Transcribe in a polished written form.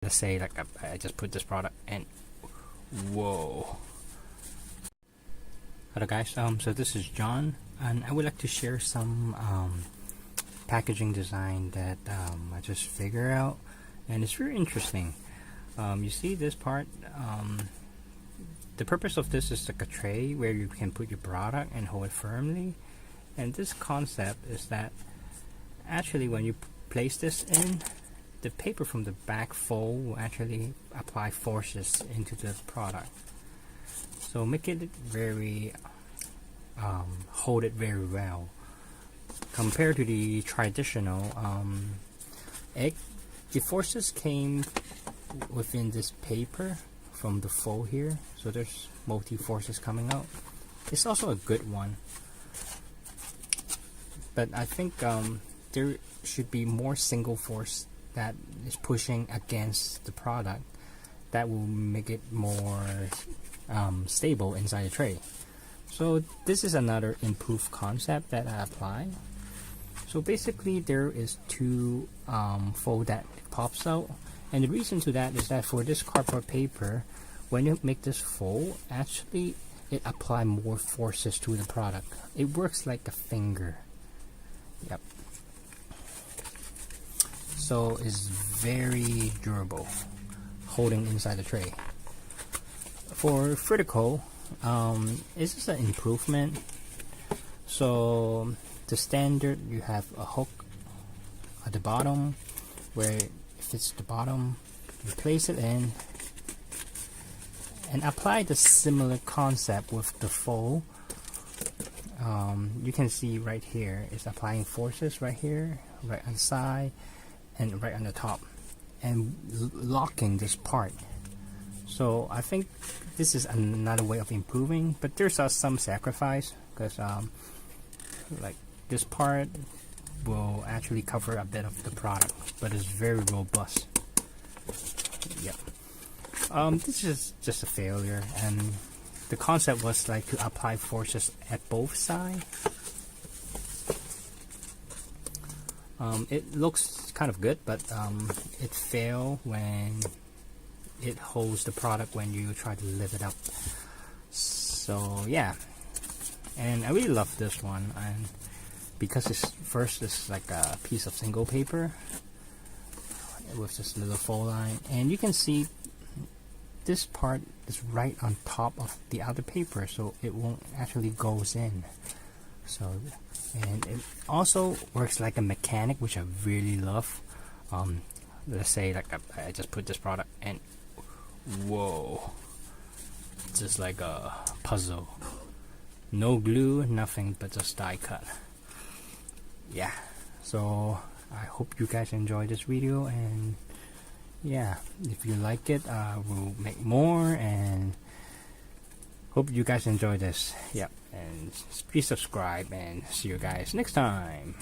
let's say like I just put this product and whoa. Hello guys, so this is John, and I would like to share some packaging design that I just figured out, and it's very interesting. You see this part, the purpose of this is like a tray where you can put your product and hold it firmly, and this concept is that actually when you place this in, the paper from the back fold will actually apply forces into the product, so make it very hold it very well compared to the traditional egg. The forces came within this paper from the fold here, so there's multi forces coming out. It's also a good one, but I think there should be more single force that is pushing against the product that will make it more stable inside the tray. So this is another improved concept that I apply. So basically there is two fold that pops out, and the reason to that is that for this cardboard paper, when you make this fold, actually it apply more forces to the product. It works like a finger. Yep. So it's very durable, holding inside the tray. For vertical, it's just an improvement. So the standard, you have a hook at the bottom where it fits the bottom. You place it in and apply the similar concept with the fold. You can see right here it's applying forces right here, right on the side and right on the top, and locking this part. So I think this is another way of improving, but there's some sacrifice because like this part will actually cover a bit of the product, but it's very robust. Yep. This is just a failure, and the concept was like to apply forces at both sides. It looks kind of good, but it failed when it holds the product when you try to lift it up. So yeah, and I really love this one, and because it's like a piece of single paper with this little fold line, and you can see this part is right on top of the other paper, so it won't actually goes in. So, and it also works like a mechanic, which I really love. Let's say like I just put this product and whoa, just like a puzzle. No glue, nothing, but just die cut. Yeah, so I hope you guys enjoyed this video, and yeah, if you like it, we'll make more, and hope you guys enjoy this. Yep, and please subscribe, and see you guys next time.